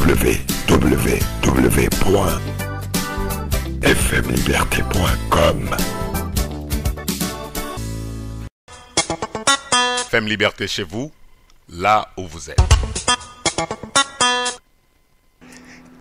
www.fmliberté.com. FM Liberté chez vous, là où vous êtes.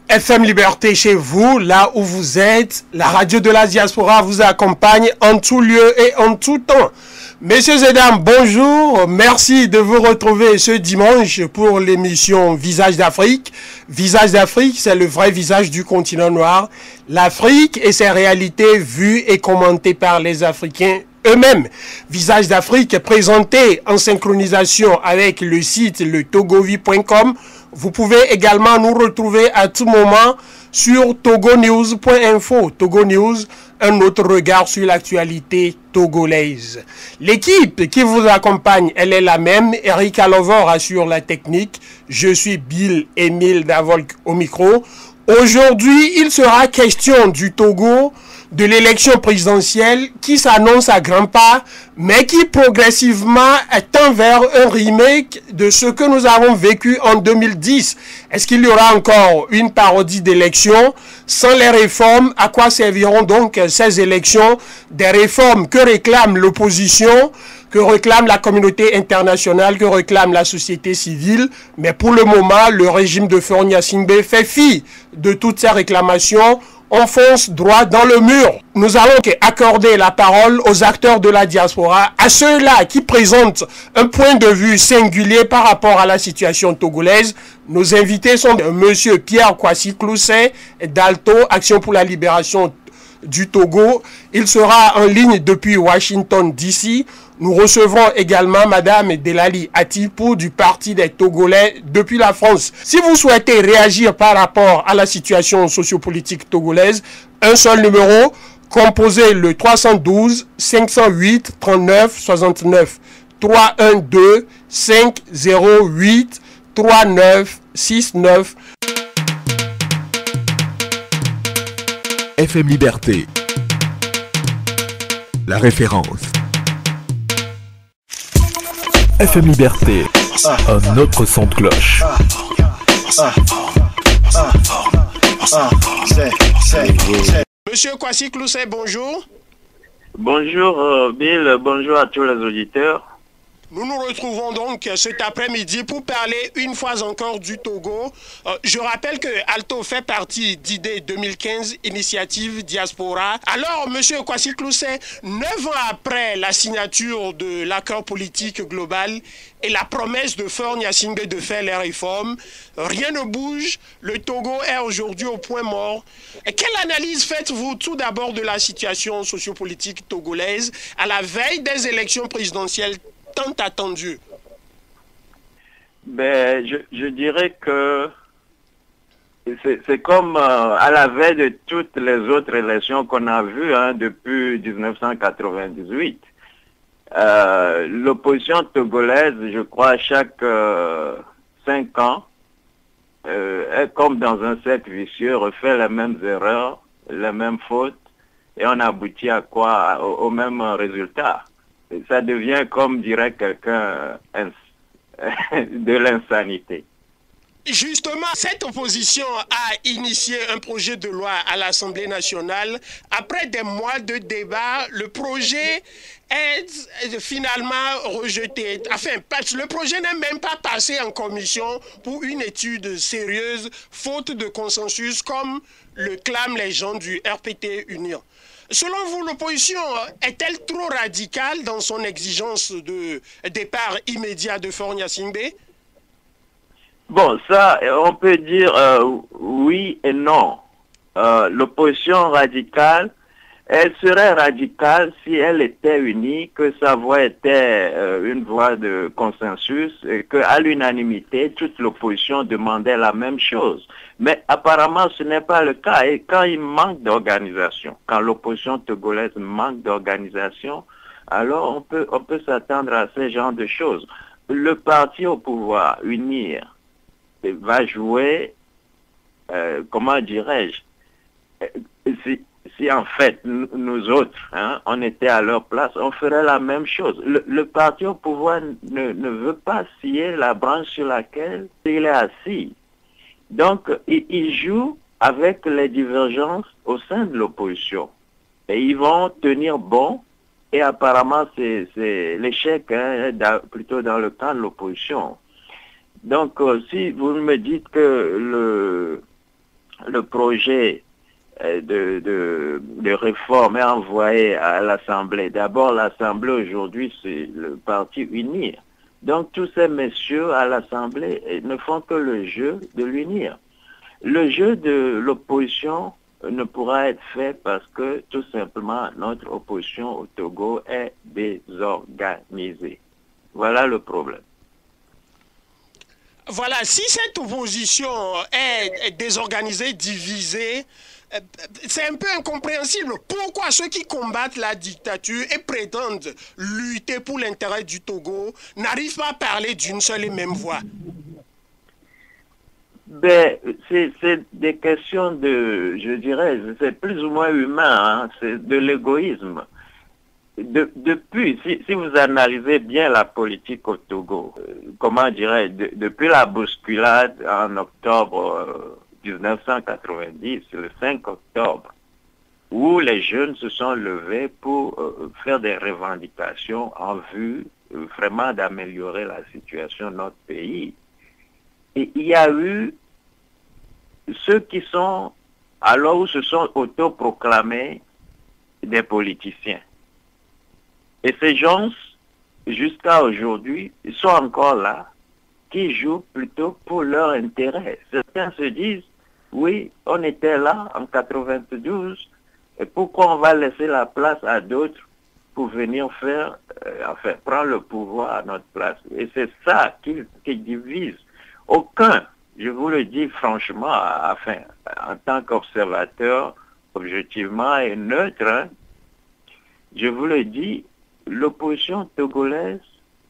FM Liberté chez vous, là où vous êtes. La radio de la diaspora vous accompagne en tout lieu et en tout temps. Messieurs et dames, bonjour. Merci de vous retrouver ce dimanche pour l'émission Visage d'Afrique. Visage d'Afrique, c'est le vrai visage du continent noir. L'Afrique et ses réalités vues et commentées par les Africains eux-mêmes. Visage d'Afrique est présenté en synchronisation avec le site letogovi.com. Vous pouvez également nous retrouver à tout moment sur togonews.info. Togo News, un autre regard sur l'actualité togolaise. L'équipe qui vous accompagne, elle est la même. Eric Alovor assure la technique. Je suis Bill Émile Davolk au micro. Aujourd'hui, il sera question du Togo, de l'élection présidentielle qui s'annonce à grands pas, mais qui progressivement tend vers un remake de ce que nous avons vécu en 2010. Est-ce qu'il y aura encore une parodie d'élection? Sans les réformes, à quoi serviront donc ces élections? Des réformes que réclame l'opposition, que réclame la communauté internationale, que réclame la société civile. Mais pour le moment, le régime de Faure Gnassingbé fait fi de toutes ces réclamations. On fonce droit dans le mur. Nous allons accorder la parole aux acteurs de la diaspora, à ceux-là qui présentent un point de vue singulier par rapport à la situation togolaise. Nos invités sont Monsieur Pierre Kwasi Clousset d'Alto, Action pour la libération du Togo. Il sera en ligne depuis Washington DC. Nous recevrons également Madame Delali Atipou du Parti des Togolais depuis la France. Si vous souhaitez réagir par rapport à la situation sociopolitique togolaise, un seul numéro, composez le 312 508 39 69 312 508 39 69. FM Liberté, la référence. FM Liberté, un autre son de cloche. Monsieur Kwasi Clousset, bonjour. Bonjour Bill, bonjour à tous les auditeurs. Nous nous retrouvons donc cet après-midi pour parler une fois encore du Togo. Je rappelle que Alto fait partie d'IDée 2015, Initiative Diaspora. Alors, Monsieur Kwasi Clousset, 9 ans après la signature de l'accord politique global et la promesse de Faure Gnassingbé de faire les réformes, rien ne bouge. Le Togo est aujourd'hui au point mort. Et quelle analyse faites-vous tout d'abord de la situation sociopolitique togolaise à la veille des élections présidentielles tant attendu? Ben, je dirais que c'est comme à la veille de toutes les autres élections qu'on a vues depuis 1998. L'opposition togolaise, je crois, chaque 5 ans, est comme dans un cercle vicieux, refait les mêmes erreurs, les mêmes fautes, et on aboutit à quoi? Au même résultat. Ça devient, comme dirait quelqu'un, de l'insanité. Justement, cette opposition a initié un projet de loi à l'Assemblée nationale. Après des mois de débat, le projet est finalement rejeté. Enfin, le projet n'est même pas passé en commission pour une étude sérieuse, faute de consensus, comme le clament les gens du RPT Union. Selon vous, l'opposition est-elle trop radicale dans son exigence de départ immédiat de Faure Gnassingbé? Bon, ça, on peut dire oui et non. L'opposition radicale, elle serait radicale si elle était unie, que sa voix était une voix de consensus, et qu'à l'unanimité, toute l'opposition demandait la même chose. Mais apparemment, ce n'est pas le cas. Et quand il manque d'organisation, quand l'opposition togolaise manque d'organisation, alors on peut s'attendre à ce genre de choses. Le parti au pouvoir, unir, va jouer, comment dirais-je, si en fait nous autres, on était à leur place, on ferait la même chose. Le parti au pouvoir ne veut pas scier la branche sur laquelle il est assis. Donc, ils jouent avec les divergences au sein de l'opposition. Et ils vont tenir bon. Et apparemment, c'est l'échec, hein, plutôt dans le camp de l'opposition. Donc, si vous me dites que le projet de réforme est envoyé à l'Assemblée, d'abord, l'Assemblée aujourd'hui, c'est le parti UNIR. Donc, tous ces messieurs à l'Assemblée ne font que le jeu de l'UNIR. Le jeu de l'opposition ne pourra être fait parce que tout simplement notre opposition au Togo est désorganisée. Voilà le problème. Voilà, si cette opposition est désorganisée, divisée, c'est un peu incompréhensible. Pourquoi ceux qui combattent la dictature et prétendent lutter pour l'intérêt du Togo n'arrivent pas à parler d'une seule et même voix? Ben, c'est des questions de, je dirais, c'est plus ou moins humain, hein, c'est de l'égoïsme. Depuis, si vous analysez bien la politique au Togo, comment dirais-je, depuis la bousculade en octobre 1990, le 5 octobre, où les jeunes se sont levés pour faire des revendications en vue vraiment d'améliorer la situation de notre pays. Et il y a eu ceux qui sont, alors où se sont autoproclamés des politiciens. Et ces gens, jusqu'à aujourd'hui, ils sont encore là, qui jouent plutôt pour leur intérêt. Certains se disent, oui, on était là en 92, et pourquoi on va laisser la place à d'autres pour venir faire, prendre le pouvoir à notre place. Et c'est ça qui divise. Aucun, je vous le dis franchement, en tant qu'observateur, objectivement et neutre, hein, je vous le dis, l'opposition togolaise,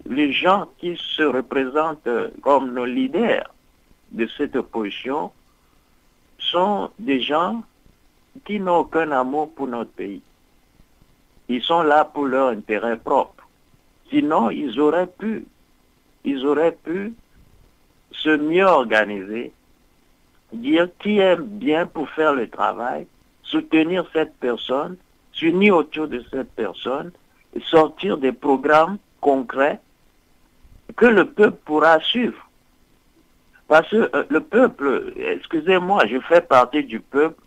les gens qui se représentent comme nos leaders de cette opposition sont des gens qui n'ont aucun amour pour notre pays. Ils sont là pour leur intérêt propre. Sinon, ils auraient pu se mieux organiser, dire qui est bien pour faire le travail, soutenir cette personne, s'unir autour de cette personne, et sortir des programmes concrets que le peuple pourra suivre. Parce que le peuple, excusez-moi, je fais partie du peuple,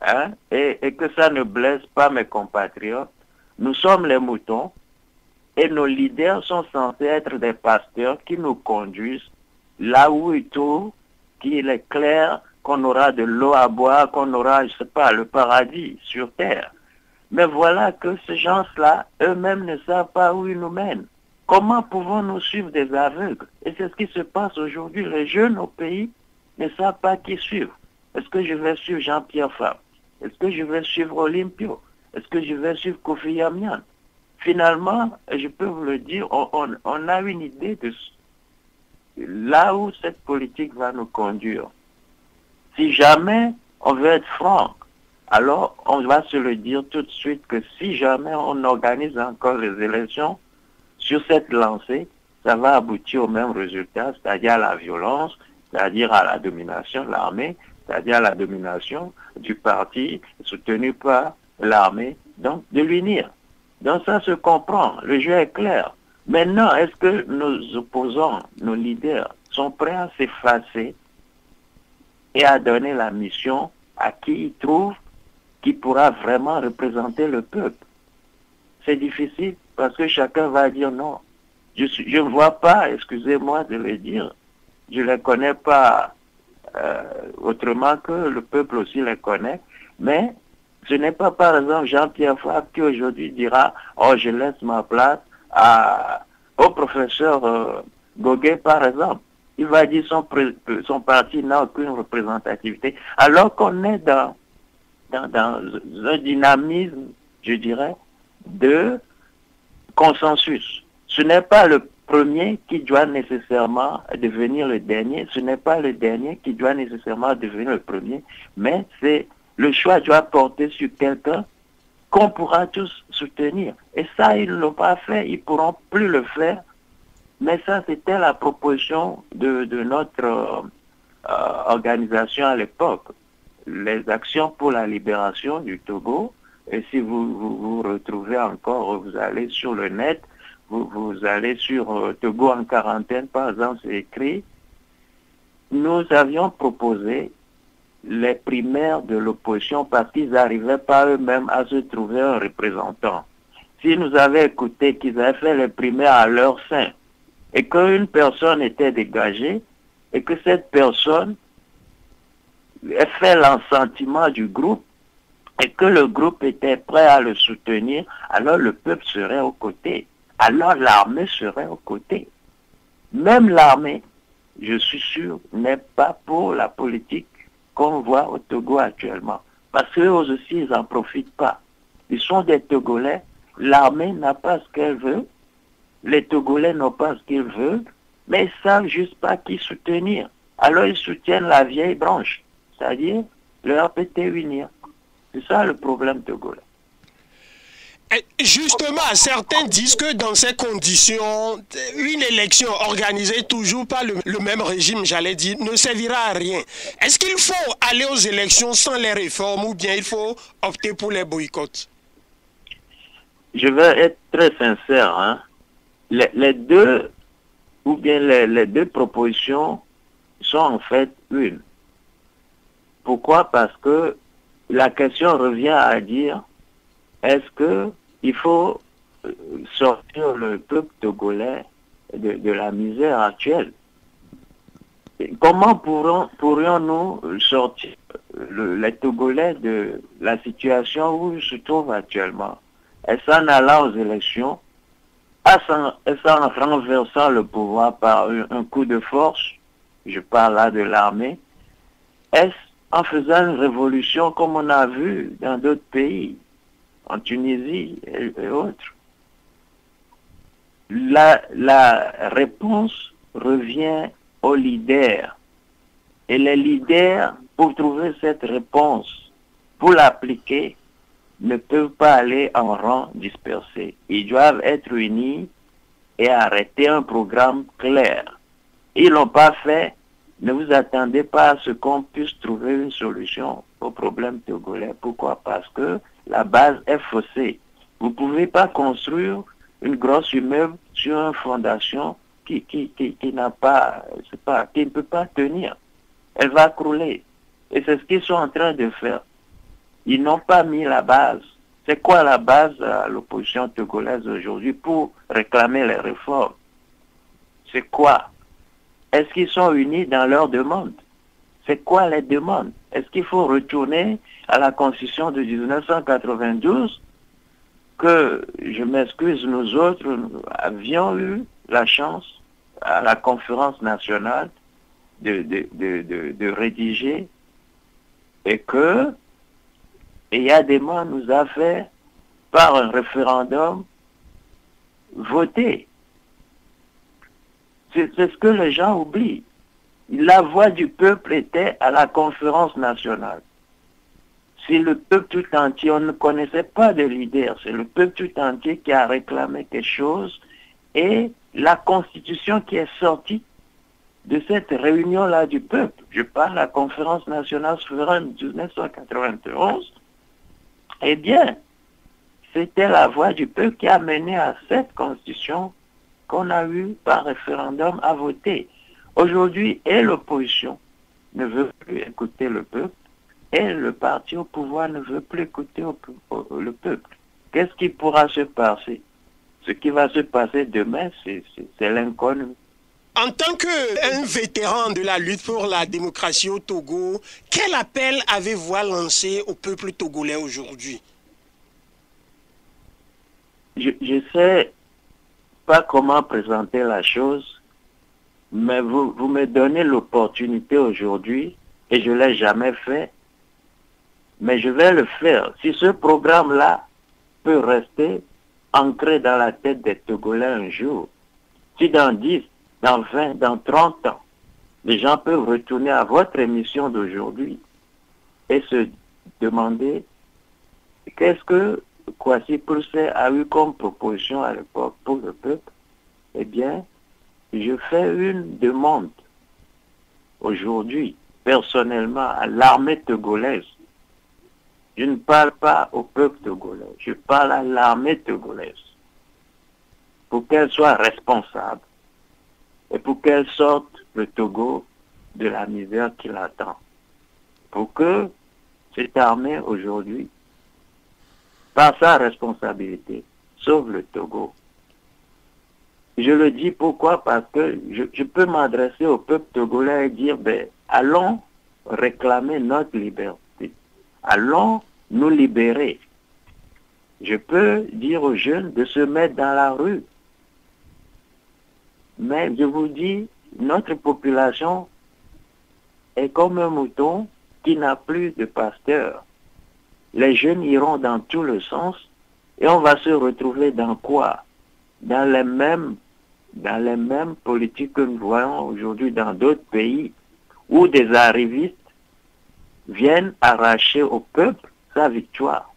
hein, et que ça ne blesse pas mes compatriotes. Nous sommes les moutons et nos leaders sont censés être des pasteurs qui nous conduisent là où il trouve qu'il est clair qu'on aura de l'eau à boire, qu'on aura, je sais pas, le paradis sur terre. Mais voilà que ces gens-là, eux-mêmes ne savent pas où ils nous mènent. Comment pouvons-nous suivre des aveugles? Et c'est ce qui se passe aujourd'hui. Les jeunes au pays ne savent pas qui suivre. Est-ce que je vais suivre Jean-Pierre Fabre? Est-ce que je vais suivre Olympio? Est-ce que je vais suivre Kofi Yamian? Finalement, je peux vous le dire, on a une idée de là où cette politique va nous conduire. Si jamais on veut être franc, alors on va se le dire tout de suite que si jamais on organise encore les élections sur cette lancée, ça va aboutir au même résultat, c'est-à-dire à la violence, c'est-à-dire à la domination de l'armée, c'est-à-dire à la domination du parti soutenu par l'armée, donc de l'unir. Donc ça se comprend, le jeu est clair. Maintenant, est-ce que nos opposants, nos leaders, sont prêts à s'effacer et à donner la mission à qui ils trouvent qui pourra vraiment représenter le peuple? C'est difficile parce que chacun va dire non. Je ne vois pas, excusez-moi de le dire, je ne les connais pas autrement que le peuple aussi les connaît, mais ce n'est pas par exemple Jean-Pierre Fabre qui aujourd'hui dira « Oh, je laisse ma place au professeur Goguet, par exemple. » Il va dire son parti n'a aucune représentativité, alors qu'on est dans un dynamisme, je dirais, de consensus. Ce n'est pas le premier qui doit nécessairement devenir le dernier, ce n'est pas le dernier qui doit nécessairement devenir le premier, mais c'est le choix doit porter sur quelqu'un qu'on pourra tous soutenir. Et ça, ils ne l'ont pas fait, ils ne pourront plus le faire. Mais ça, c'était la proposition de notre organisations à l'époque. Les actions pour la libération du Togo, et si vous retrouvez encore, vous allez sur le net, vous allez sur Togo en quarantaine, par exemple, c'est écrit, nous avions proposé les primaires de l'opposition parce qu'ils n'arrivaient pas eux-mêmes à se trouver un représentant. Si nous avions écouté qu'ils avaient fait les primaires à leur sein et qu'une personne était dégagée et que cette personne ait fait l'assentiment du groupe et que le groupe était prêt à le soutenir, alors le peuple serait aux côtés. Alors l'armée serait aux côtés. Même l'armée, je suis sûr, n'est pas pour la politique qu'on voit au Togo actuellement. Parce qu'eux aussi, ils n'en profitent pas. Ils sont des Togolais. L'armée n'a pas ce qu'elle veut. Les Togolais n'ont pas ce qu'ils veulent. Mais ils ne savent juste pas qui soutenir. Alors ils soutiennent la vieille branche. C'est-à-dire le RPT unir. C'est ça le problème togolais. Justement, certains disent que dans ces conditions, une élection organisée toujours par le même régime, j'allais dire, ne servira à rien. Est-ce qu'il faut aller aux élections sans les réformes ou bien il faut opter pour les boycotts? Je vais être très sincère. Hein. Les deux, ou bien les deux propositions sont en fait une. Pourquoi? Parce que la question revient à dire, est-ce que il faut sortir le peuple togolais de la misère actuelle? Comment pourrions-nous sortir les Togolais de la situation où ils se trouvent actuellement? Est-ce en allant aux élections? Est-ce en renversant le pouvoir par un coup de force? Je parle là de l'armée. Est-ce en faisant une révolution comme on a vu dans d'autres pays, en Tunisie et autres? La réponse revient aux leaders. Et les leaders, pour trouver cette réponse, pour l'appliquer, ne peuvent pas aller en rang dispersé. Ils doivent être unis et arrêter un programme clair. Ils ne l'ont pas fait. Ne vous attendez pas à ce qu'on puisse trouver une solution au problème togolais. Pourquoi? Parce que la base est faussée. Vous ne pouvez pas construire une grosse immeuble sur une fondation qui n'a pas, qui ne peut pas tenir. Elle va crouler. Et c'est ce qu'ils sont en train de faire. Ils n'ont pas mis la base. C'est quoi la base à l'opposition togolaise aujourd'hui pour réclamer les réformes? C'est quoi? Est-ce qu'ils sont unis dans leurs demandes? C'est quoi les demandes? Est-ce qu'il faut retourner à la Constitution de 1992 que, je m'excuse, nous autres avions eu la chance à la conférence nationale de rédiger et que Yadema nous a fait, par un référendum, voter. C'est ce que les gens oublient. La voix du peuple était à la conférence nationale. C'est le peuple tout entier, on ne connaissait pas de leader, c'est le peuple tout entier qui a réclamé quelque chose et la constitution qui est sortie de cette réunion-là du peuple, je parle de la conférence nationale souveraine de 1991, eh bien, c'était la voix du peuple qui a mené à cette constitution qu'on a eu par référendum à voter. Aujourd'hui, et l'opposition ne veut plus écouter le peuple, et le parti au pouvoir ne veut plus écouter le peuple. Qu'est-ce qui pourra se passer? Ce qui va se passer demain, c'est l'inconnu. En tant qu'un vétéran de la lutte pour la démocratie au Togo, quel appel avez-vous à lancer au peuple togolais aujourd'hui? Je ne sais pas comment présenter la chose, mais vous me donnez l'opportunité aujourd'hui, et je ne l'ai jamais fait, mais je vais le faire. Si ce programme-là peut rester ancré dans la tête des Togolais un jour, si dans 10, dans 20, dans 30 ans, les gens peuvent retourner à votre émission d'aujourd'hui et se demander qu'est-ce que Kwasi Poussé a eu comme proposition à l'époque pour le peuple, eh bien, je fais une demande aujourd'hui, personnellement, à l'armée togolaise. Je ne parle pas au peuple togolais, je parle à l'armée togolaise. Pour qu'elle soit responsable et pour qu'elle sorte le Togo de la misère qui l'attend. Pour que cette armée aujourd'hui, par sa responsabilité, sauve le Togo. Je le dis pourquoi? Parce que je peux m'adresser au peuple togolais et dire, ben, allons réclamer notre liberté. Allons nous libérer. Je peux dire aux jeunes de se mettre dans la rue. Mais je vous dis, notre population est comme un mouton qui n'a plus de pasteur. Les jeunes iront dans tous les sens et on va se retrouver dans quoi? Dans les mêmes politiques que nous voyons aujourd'hui dans d'autres pays où des arrivistes viennent arracher au peuple sa victoire.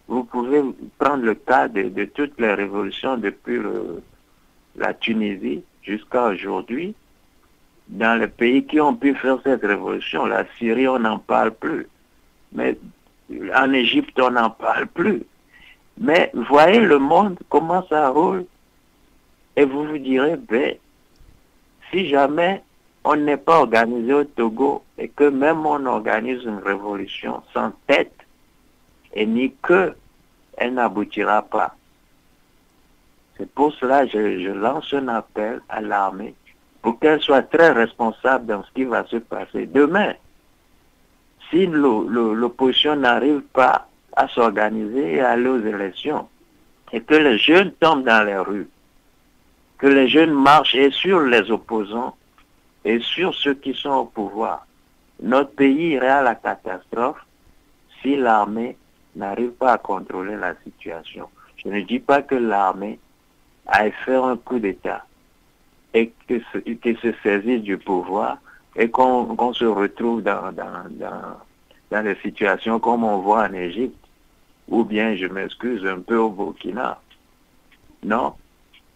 Vous pouvez prendre le cas de toutes les révolutions depuis la Tunisie jusqu'à aujourd'hui. Dans les pays qui ont pu faire cette révolution, la Syrie, on n'en parle plus. Mais en Égypte, on n'en parle plus. Mais voyez le monde, comment ça roule. Et vous vous direz, ben, si jamais on n'est pas organisé au Togo et que même on organise une révolution sans tête, et ni que, elle n'aboutira pas. C'est pour cela que je lance un appel à l'armée pour qu'elle soit très responsable dans ce qui va se passer. Demain, si l'opposition n'arrive pas à s'organiser et à aller aux élections, et que les jeunes tombent dans les rues, que les jeunes marchent et sur les opposants et sur ceux qui sont au pouvoir, notre pays irait à la catastrophe si l'armée n'arrive pas à contrôler la situation. Je ne dis pas que l'armée aille faire un coup d'État et que se saisisse du pouvoir et qu'on se retrouve dans des situations comme on voit en Égypte, ou bien, je m'excuse, un peu au Burkina. Non,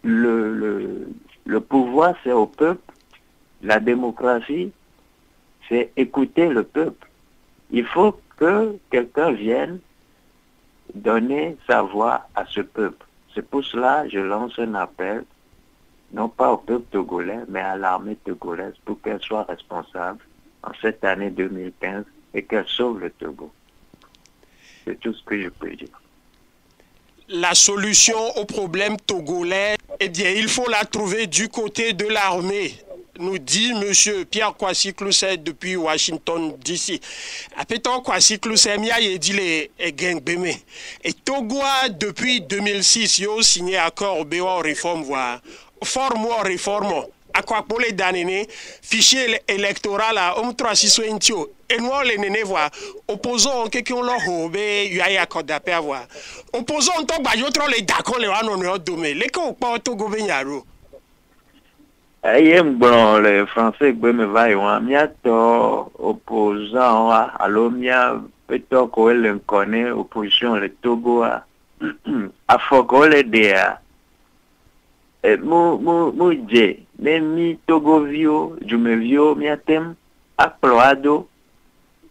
le pouvoir, c'est au peuple. La démocratie, c'est écouter le peuple. Il faut que quelqu'un vienne donner sa voix à ce peuple. C'est pour cela que je lance un appel, non pas au peuple togolais, mais à l'armée togolaise pour qu'elle soit responsable en cette année 2015 et qu'elle sauve le Togo. C'est tout ce que je peux dire. La solution au problème togolais, eh bien, il faut la trouver du côté de l'armée, nous dit M. Pierre Kwasi Clousset depuis Washington, D.C. Apétant Kwasi Clousset, mia dit les Gengbeme. Et Togoa, depuis 2006, il a signé accord BO réforme, voire forme réforme. À quoi pour les damnés, fichier électoral à 368 et nous les nénés voir opposants qui ont leur robé y a accord d'appel avoir opposants tant ba yotro les d'accord les wa non domé les ko pa to go benyaro ayem bon les français be me va yo mia to opposant allo mia peto ko el connaît opposition le Togo a foko le dia mu je Nemi Togo vio, jume vio miatem, akploado,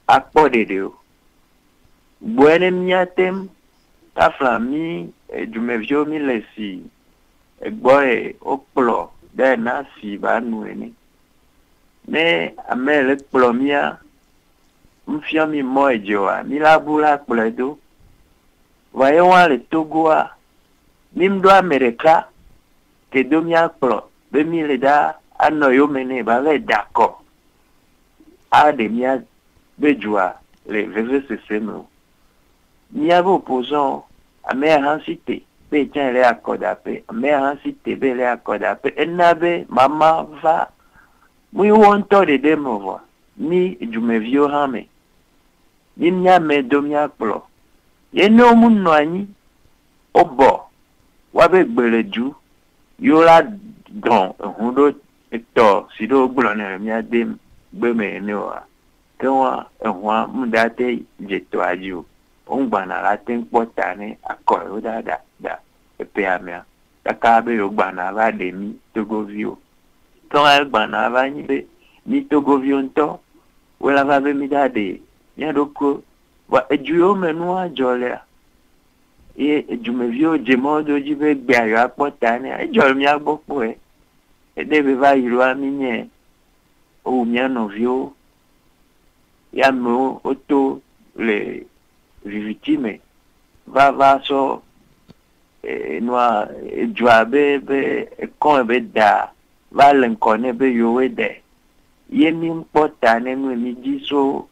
akpodedeo. Buene miatem, taflami, jume vio mi lesi. Boy, okplo, dena si ba nuene. Ne amel ekplo mia, mfia mi moe joa, mi labula akploado. Voyons le Togoa, mim do Amerika, ke do mi akplo. Bemileda anoyo mene bale d'accord. A de mia bejua les VVCCM. Mia bo opposant a mère cité. Be tiens les accords d'appel. Mère cité be les accords d'appel. Enabe mama va. Mui wonto de demo voix. Ni du me vieux hame. Ni mia me do mia plo. Ye no mun noani. Obo. Wabe gbeleju. Yola don hundo eto sido gbulone mia dem gbeme ni wa kewa ehwa mudate jeto aju ongba na la ten potane akoro da epe amia takabe yo gba na ba demi Togo vio to gba na ba ni be mi Togo vionto wala va be mi dade ya doko wa ejuyo menu a jolea e ejumevio jemodo jibe gbe ayo apotane ejol mi agbopo e debe va iro aminye o mi anovio ya mo auto les victimes va so noa joabe be kon be da va l'enkone be yowe de yemi mpotane no mi diso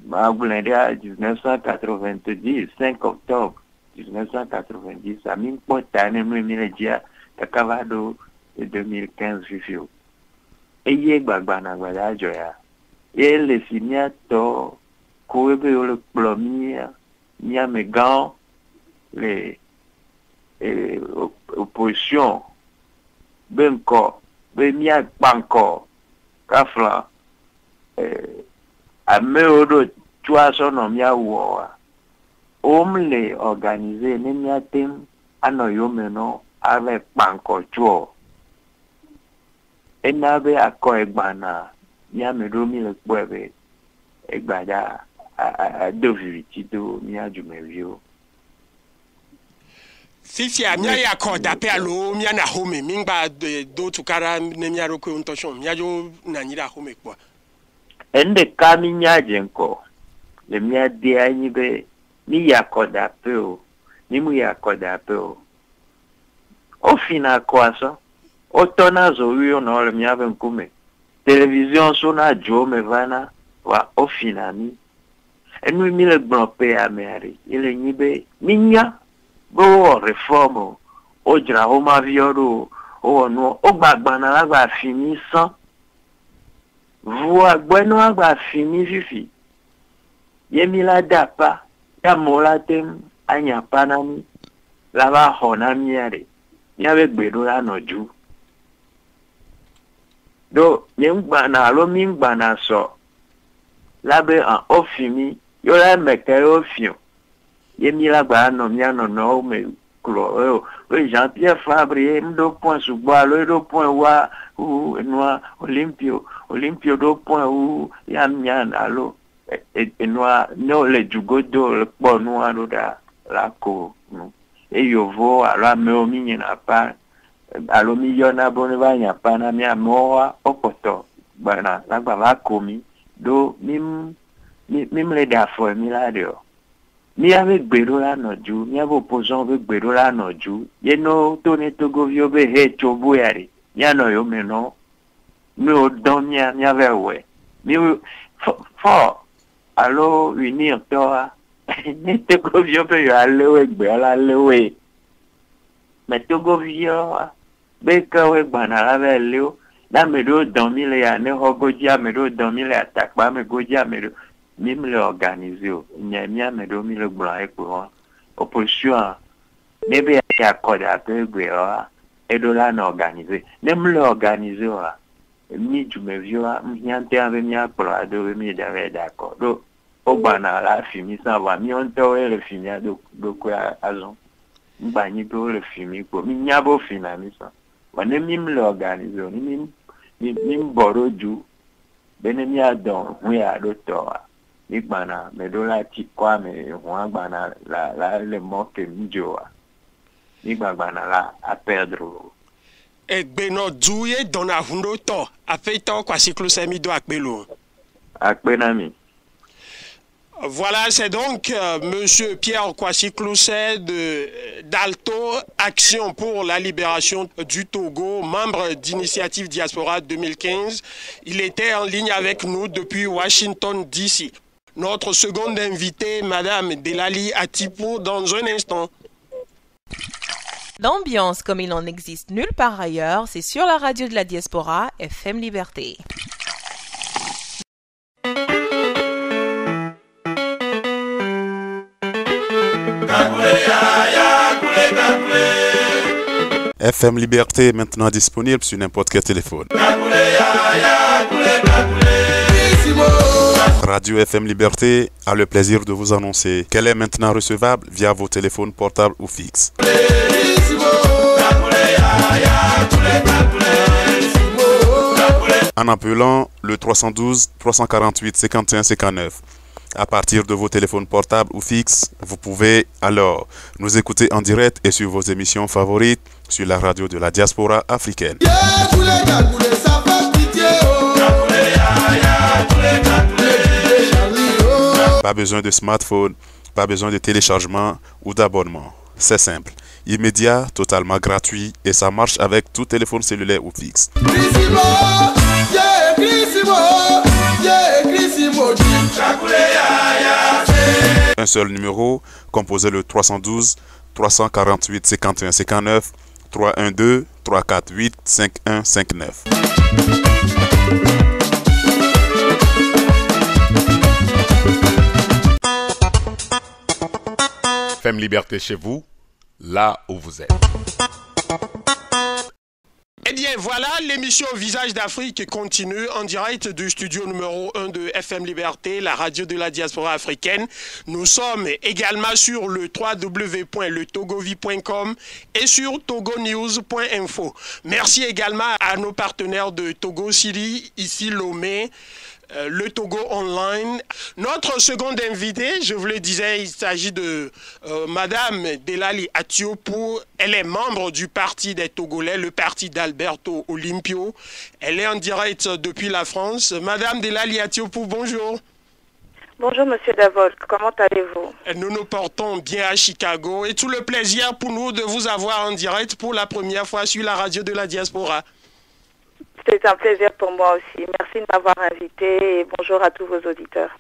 ma boulandia 1990 5 octobre 1990 a mi mpotane no mi ledia takavado 2015 vivio eye gbagbana gbada joya ele simia to koebe le plomia mia megan les opposition benko be mia banko kafla ameodo tuaso no mia wo omle organiser ne mia tem anoyo meno ave banko tuo enabe akọ egbana mia medomi le kwebe egbada a doviti do mia jumevio Fifi a mia ya ko dape alo mia na home mingba do tukara ne mia roko untoshon mia jo na nyira home kwa ende kami nya jenko le mia de anyi be ni ya ko dape o ni mu ya ko dape o fina kwa so o tona zo wi ono le mia be nkume television so na jo me vana wa o fina mi enu mi le gbon pe ameri ile nyibe minya bo reform o jra o ma vioro o no o gbagbana lagba fini san voa bueno agba fini fifi yemi la dapa ya mola tem anya panami la ba hona miare ni ave gbero la noju do nyengba lo mingba na so labe an ofimi yo la mekere ofio yemi la gba no mi ano no me klo Jean-Pierre Fabre ndo point sugba lo do point wa ou noa Olympio do point ou ya mian alo noa no le jugodo le po noa do da la ko no e yo vo ala me o mi na pa alo mi yo na bone ba nya pa na mi amoa opoto bana la gba va komi do mim le da fo mi la de mi ave gbero la noju mi ave opposant ave gbero la noju ye no tone Togo vio be he chobu yari ya no yo me no mi o don mi ave we mi fo alo unir to ni Togo vio be yo ale we gbe ala le we me Togo vio be ka we gbana la be le na me do don mi le ya ne hogoji a me do don mi le atakpa me goji a me do même le organiser nyamia me do mi le blanc e ko opposition nebe ya code a peu gbewa e do la na organiser même le organiser wa mi jume vioa nyante ave mi apro do mi da ve d'accord do o bana la fimi sa va mi on to le fimi do ko azon mba ni do le fimi ko mi nyabo finami sa wa ne mi le organiser ni boroju bene mi adon wi a do to Igbana medola ti kwa me won gbana la le moke njoa Igbana la a perdre egbe no duye dona hundo to afeito kwa cyclose mi do akpelo akpenami. Voilà, c'est donc Monsieur Pierre Kwasi Clousset d'Alto Action pour la libération du Togo, membre d'Initiative Diaspora 2015. Il était en ligne avec nous depuis Washington, D.C. Notre seconde invitée, Madame Delali Atipo, dans un instant. L'ambiance comme il en existe nulle part ailleurs, c'est sur la radio de la Diaspora, FM Liberté. FM Liberté est maintenant disponible sur n'importe quel téléphone. Radio FM Liberté a le plaisir de vous annoncer qu'elle est maintenant recevable via vos téléphones portables ou fixes. en appelant le 312 348 51 59. À partir de vos téléphones portables ou fixes, vous pouvez alors nous écouter en direct et sur vos émissions favorites sur la radio de la diaspora africaine. Pas besoin de smartphone, pas besoin de téléchargement ou d'abonnement. C'est simple, immédiat, totalement gratuit et ça marche avec tout téléphone cellulaire ou fixe. Un seul numéro, composez le 312 348 51 59 312 348 5159. FM Liberté chez vous, là où vous êtes. Eh bien, voilà, l'émission Visage d'Afrique continue en direct du studio numéro 1 de FM Liberté, la radio de la diaspora africaine. Nous sommes également sur le www.letogovi.com et sur togonews.info. Merci également à nos partenaires de Togo City, ici Lomé, le Togo Online. Notre seconde invitée, je vous le disais, il s'agit de Madame Delali Atiopou. Elle est membre du Parti des Togolais, le parti d'Alberto Olympio. Elle est en direct depuis la France. Madame Delali Atiopou, bonjour. Bonjour Monsieur Davol, comment allez-vous? Nous nous portons bien à Chicago et tout le plaisir pour nous de vous avoir en direct pour la première fois sur la radio de la diaspora. C'est un plaisir pour moi aussi. Merci de m'avoir invité et bonjour à tous vos auditeurs.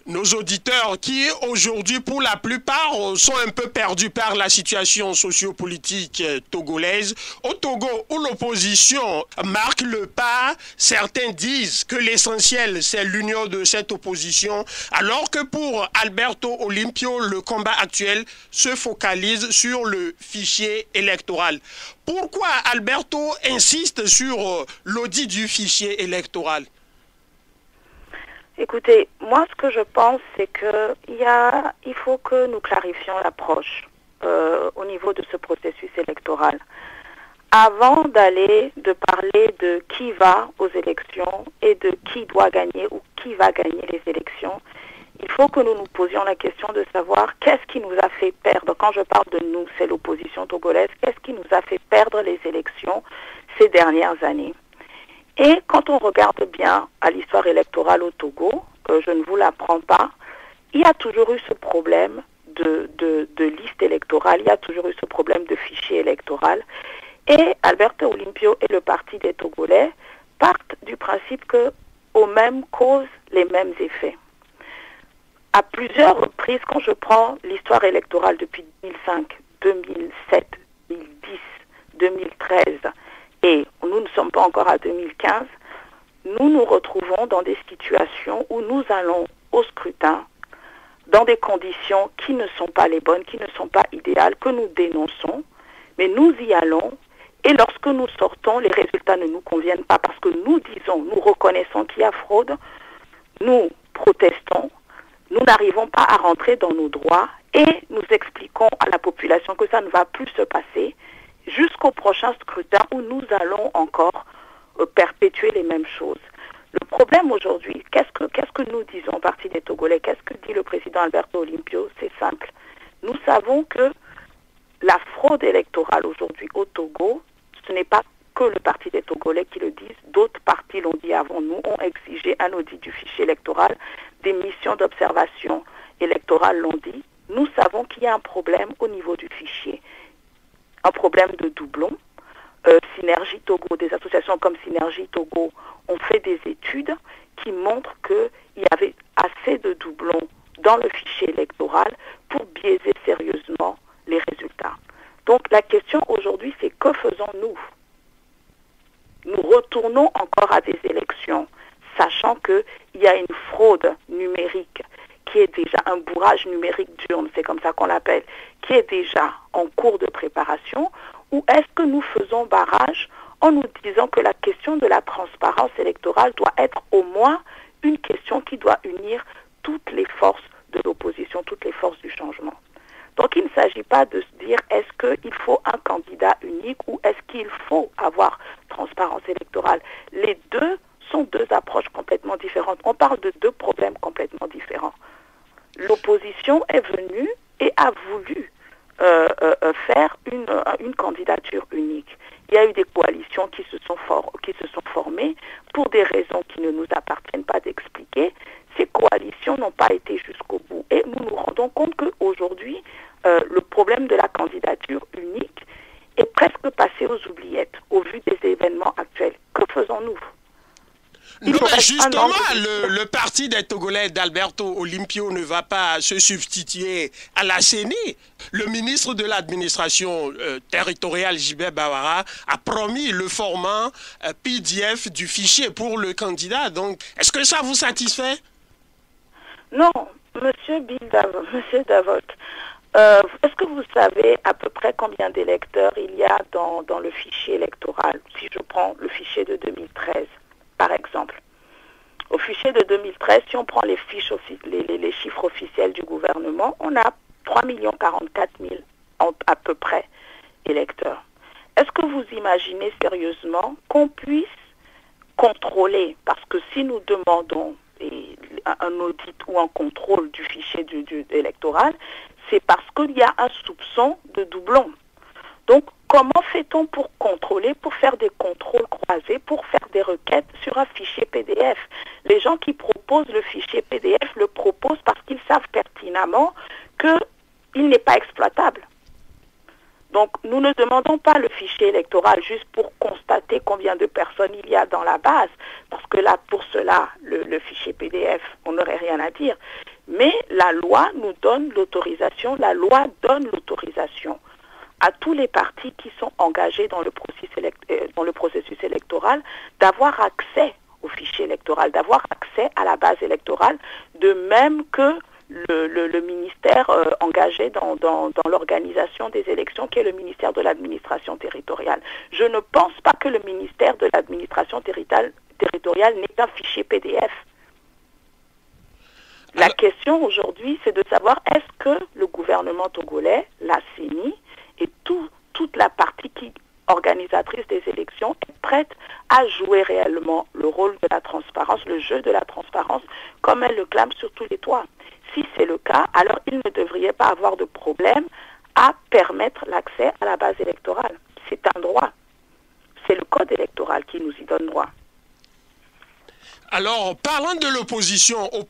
Nos auditeurs qui aujourd'hui pour la plupart sont un peu perdus par la situation sociopolitique togolaise. Au Togo où l'opposition marque le pas, certains disent que l'essentiel c'est l'union de cette opposition, alors que pour Alberto Olympio, le combat actuel se focalise sur le fichier électoral. Pourquoi Alberto insiste sur l'audit du fichier électoral? Écoutez, moi ce que je pense, c'est qu'il faut que nous clarifions l'approche au niveau de ce processus électoral. Avant de parler de qui va aux élections et de qui doit gagner ou qui va gagner les élections, il faut que nous nous posions la question de savoir qu'est-ce qui nous a fait perdre. Quand je parle de nous, c'est l'opposition togolaise. Qu'est-ce qui nous a fait perdre les élections ces dernières années? Et quand on regarde bien à l'histoire électorale au Togo, je ne vous l'apprends pas, il y a toujours eu ce problème de liste électorale, il y a toujours eu ce problème de fichier électoral. Et Alberto Olympio et le Parti des Togolais partent du principe qu'aux mêmes causes, les mêmes effets. À plusieurs reprises, quand je prends l'histoire électorale depuis 2005, 2007, 2010, 2013, et nous ne sommes pas encore à 2015, nous nous retrouvons dans des situations où nous allons au scrutin dans des conditions qui ne sont pas les bonnes, qui ne sont pas idéales, que nous dénonçons, mais nous y allons, et lorsque nous sortons, les résultats ne nous conviennent pas parce que nous disons, nous reconnaissons qu'il y a fraude, nous protestons, nous n'arrivons pas à rentrer dans nos droits et nous expliquons à la population que ça ne va plus se passer jusqu'au prochain scrutin où nous allons encore perpétuer les mêmes choses. Le problème aujourd'hui, qu'est-ce que nous disons au Parti des Togolais? Qu'est-ce que dit le président Alberto Olympio? C'est simple. Nous savons que la fraude électorale aujourd'hui au Togo, ce n'est pas que le Parti des Togolais qui le disent. D'autres partis l'ont dit avant nous, ont exigé un audit du fichier électoral. Des missions d'observation électorale l'ont dit. Nous savons qu'il y a un problème au niveau du fichier. Un problème de doublons. Synergie Togo, des associations comme Synergie Togo ont fait des études qui montrent qu'il y avait assez de doublons dans le fichier électoral pour biaiser sérieusement les résultats. Donc la question aujourd'hui, c'est que faisons-nous? Nous retournons encore à des élections, sachant qu'il y a une fraude numérique qui est déjà un bourrage numérique d'urne, c'est comme ça qu'on l'appelle, qui est déjà en cours de préparation, ou est-ce que nous faisons barrage en nous disant que la question de la transparence électorale doit être au moins une question qui doit unir toutes les forces de l'opposition, toutes les forces du changement? Donc il ne s'agit pas de se dire est-ce qu'il faut un candidat unique ou est-ce qu'il faut avoir transparence électorale. Les deux sont deux approches complètement différentes. On parle de deux problèmes complètement différents. L'opposition est venue et a voulu faire une candidature unique. Il y a eu des coalitions qui se sont formées pour des raisons qui ne nous appartiennent pas d'expliquer. Ces coalitions n'ont pas été jusqu'au bout. Et nous nous rendons compte qu'aujourd'hui, le problème de la candidature unique est presque passé aux oubliettes au vu des événements actuels. Que faisons-nous? Non, mais justement, le parti des Togolais d'Alberto Olympio ne va pas se substituer à la CENI. Le ministre de l'administration territoriale, Gilbert Bawara, a promis le format PDF du fichier pour le candidat. Donc, est-ce que ça vous satisfait? Non, Monsieur Davok. Est-ce que vous savez à peu près combien d'électeurs il y a dans le fichier électoral? Si je prends le fichier de 2013. Par exemple, au fichier de 2013, si on prend les chiffres officiels du gouvernement, on a 3 44 000 à peu près électeurs. Est-ce que vous imaginez sérieusement qu'on puisse contrôler, parce que si nous demandons un audit ou un contrôle du fichier électoral, c'est parce qu'il y a un soupçon de doublon. Donc, comment fait-on pour contrôler, pour faire des contrôles croisés, pour faire des requêtes sur un fichier PDF? Les gens qui proposent le fichier PDF le proposent parce qu'ils savent pertinemment qu'il n'est pas exploitable. Donc, nous ne demandons pas le fichier électoral juste pour constater combien de personnes il y a dans la base, parce que là, pour cela, le fichier PDF, on n'aurait rien à dire. Mais la loi nous donne l'autorisation, la loi donne l'autorisation à tous les partis qui sont engagés dans le processus électoral d'avoir accès au fichier électoral, d'avoir accès à la base électorale, de même que le ministère engagé dans l'organisation des élections, qui est le ministère de l'administration territoriale. Je ne pense pas que le ministère de l'administration territoriale n'ait un fichier PDF. La question aujourd'hui, c'est de savoir est-ce que le gouvernement togolais, la CENI, et toute la partie organisatrice des élections est prête à jouer réellement le rôle de la transparence, le jeu de la transparence, comme elle le clame sur tous les toits. Si c'est le cas, alors il ne devrait pas avoir de problème à permettre l'accès à la base électorale. C'est un droit. C'est le code électoral qui nous y donne droit. Alors, parlant de l'opposition au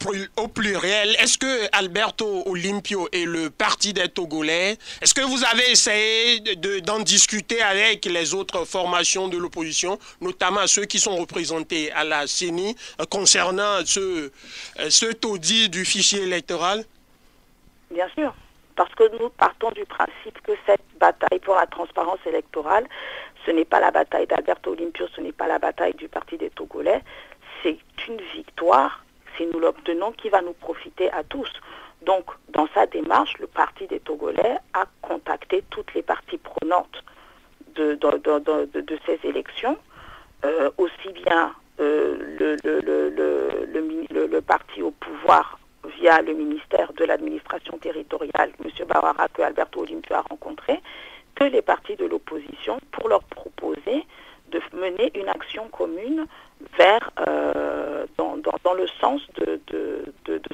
pluriel, est-ce que Alberto Olympio et le Parti des Togolais, est-ce que vous avez essayé d'en discuter avec les autres formations de l'opposition, notamment ceux qui sont représentés à la CENI, concernant ce taudis du fichier électoral? Bien sûr, parce que nous partons du principe que cette bataille pour la transparence électorale, ce n'est pas la bataille d'Alberto Olympio, ce n'est pas la bataille du Parti des Togolais. C'est une victoire, si nous l'obtenons, qui va nous profiter à tous. Donc, dans sa démarche, le Parti des Togolais a contacté toutes les parties prenantes de ces élections, aussi bien le parti au pouvoir via le ministère de l'administration territoriale, M. Bawara, que Alberto Olympio a rencontré, que les partis de l'opposition, pour leur proposer de mener une action commune vers dans le sens de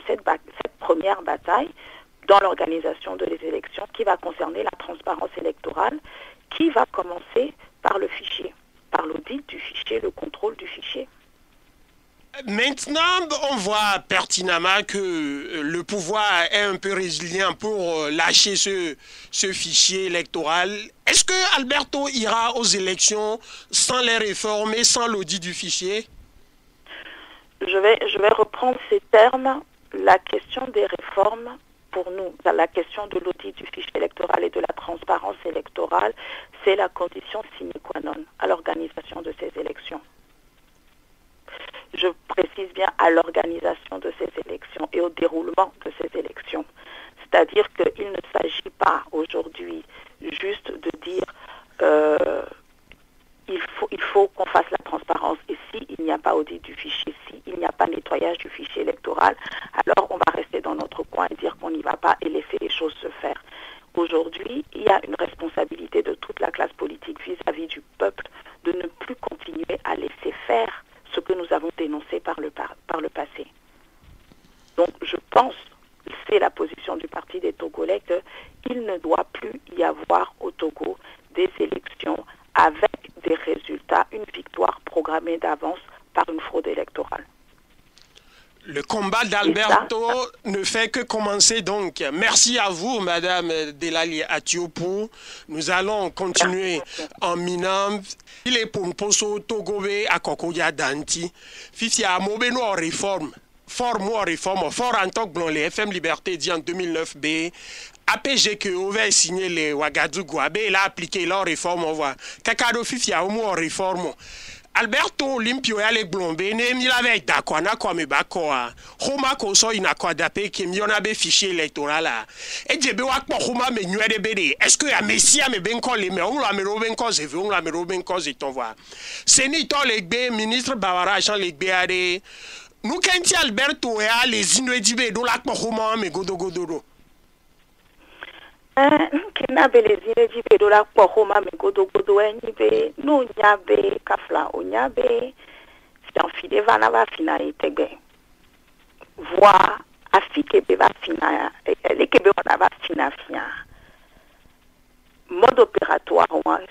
cette première bataille dans l'organisation des élections qui va concerner la transparence électorale, qui va commencer par le fichier, par l'audit du fichier, le contrôle du fichier. Maintenant, on voit pertinemment que le pouvoir est un peu résilient pour lâcher ce fichier électoral. Est-ce que Alberto ira aux élections sans les réformer, sans l'audit du fichier? Je vais reprendre ces termes. La question des réformes, pour nous, la question de l'audit du fichier électoral et de la transparence électorale, c'est la condition sine qua non à l'organisation de ces élections. Je précise bien à l'organisation de ces élections et au déroulement de ces élections. C'est-à-dire qu'il ne s'agit pas aujourd'hui juste de dire il faut qu'on fasse la transparence et s'il n'y a pas audit du fichier, s'il n'y a pas nettoyage du fichier électoral, alors on va rester dans notre coin et dire qu'on n'y va pas et laisser les choses se faire. avons dénoncés par le passé. Donc, je pense, c'est la position du Parti des Togolais, qu'il ne doit plus y avoir au Togo des élections avec des résultats, une victoire programmée d'avance par une fraude électorale. Le combat d'Alberto ne fait que commencer donc. Merci à vous, Madame Delali Atiopou. Nous allons continuer en minant. Il est pour Poso Togobe à Kokoya Danti. Fifi a Mobeno en réforme. Fort moi réforme. Fort en tant que les FM Liberté dit en 2009 B. APG que avait signé les Ouagadougou. Il a appliqué leur réforme. On voit. Kakado Fifi a au moins en réforme. Alberto Limpio ya le blombe ne mi la veille d'accord na kwa me bakoa homa ko so ina kwa dape ke mi ona be fichier électoral la e djebe wa kpo homa me nywede bede est-ce que ya messia me ben ko le me on la me roben ko je veux on la me roben ko je ton voir seni to le gbe ministre Bawara Jean le gbe ade nous kenti Alberto ya les inwedibe do la kpo homa me godogodoro Kenabe les inédités de la Pohoma, mais Godo Nibe, nous nyabe, Kafla, Onyabe, si en fide vanava fina etebe. Voir, afike beva fina, les kebe on ava fina fina. Mode opératoire,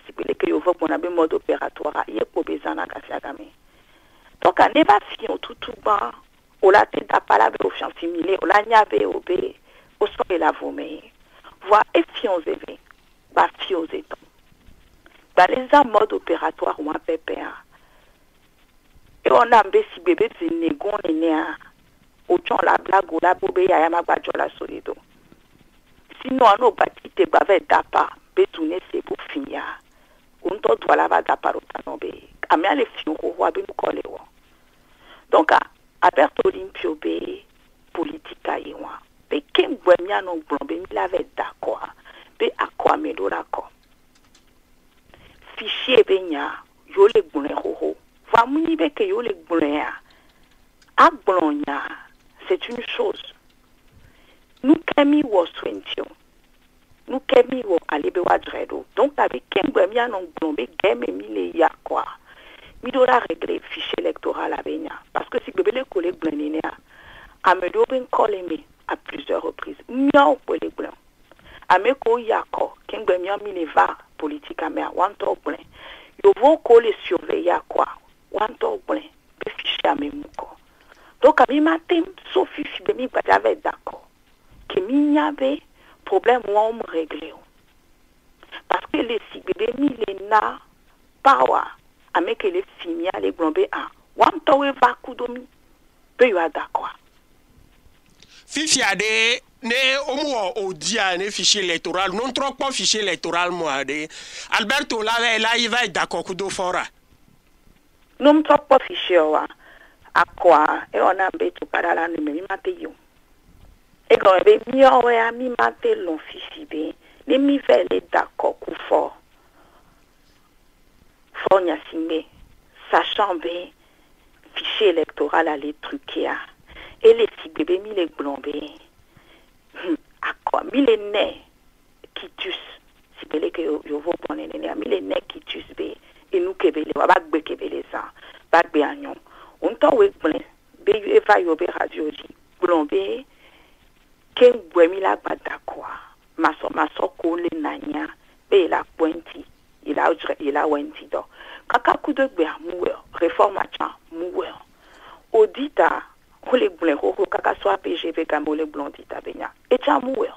si vous voulez que vous avez mode opératoire, il y a pour bezana kasiagame. Donc, on va fion tout bas, on la tête à palabre au fian similé, on la nyabe au bé, au sol et la vomé. Voir effianzé, bah fiosé tant. Bah les en mode opératoire ou un PPA. Et on a un si bébé de négon et néa. Au temps la blague ou la bobé à ma badjola solido. Sinon, on a bâti te bavait d'apa, bétouné c'est pour finir. On doit la va d'apa au tanombe. A mea les fions au roi ben collé. Donc, à Alberto Limpio B, politique à Iwa. Pe ken gwemia non blombe mi lave d'accord pe akwa me do d'accord fichier benya yo le gbune ho va muni be ke yo le gbune a gblonya c'est une chose nous kemi was 20 nous kemi wo alebe wa dredo donc avec ken gwemia non blombe game mi le ya quoi mi do la régler fichier électoral a benya parce que si bebe le collègue blonine a me do ben collé à plusieurs reprises. Miao pour les blancs. Ameko yako, kengbe miao mi le va politique amea, wanto blanc. Yo vont les surveiller quoi? Wanto blanc. Be fichier ame mouko. Donc, à mi matin, Sophie Fibemi, j'avais d'accord. Que mi y'avait problème ou on me réglé. Parce que les bébé mi les na, pawa, ame que les filles les blombe a. Wanto we va kudomi. Be yo d'accord. Fifi a des ne omo odia ne fichier électoral non trop pas fichier électoral moi de Alberto là il va être d'accord kudo fora non trop pas fichier wa akwa e ona betu para la ne mi mate yo e go be mi o we a mi mate lon fichi be ne mi vele d'accord ku fort nya simé sachant be fichier électoral à les truquer et les si bébés mi les blombés à quoi mi les nez qui tuent si belé que yo vou bonne né mi les nez qui tuent bé et nous que belé wa bagbe que belé ça bagbe agnon on to we blé bé yo eva yo bé radio di blombé ken bwemi la bada quoi maso ko le nanya bé la pointi il a wenti do kaka coup de bé mouer réforme cha mouer audita les blancs, kaka soit PGV comme les blondita benya. Et t'amouer.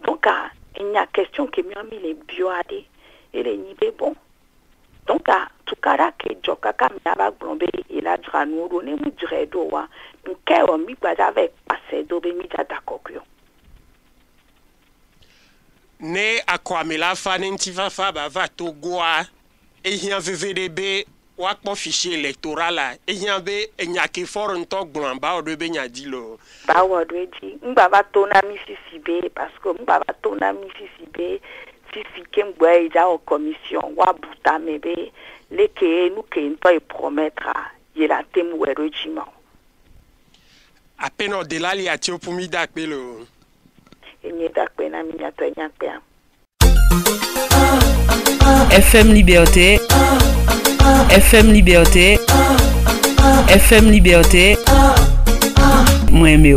Donc, il y a question que mi ami les bioadé et les nibé bon. Donc, tout cas que jokaka mi aba blombe il a dranou donné mu dredo wa. Mu kewa mi bada avec passé do be mi da kokyo. Ne akwame la fanentiva fa ba va to goa et y en VVDB wakpo fichier électoral là et y avait nyaki fort ntok blamba o de benya dilo ba wo de di ngba ba to na Mississippi parce que ngba ba to na Mississippi fifi kemgwa ida o commission wa buta mebe le ke nous ke nto e promettre y la temu we régiment à peine de là li atio pour mi dakpe lo e ni dakpe na mi ato nyakpe FM Liberté FM Liberté FM Liberté. Moi, aimé.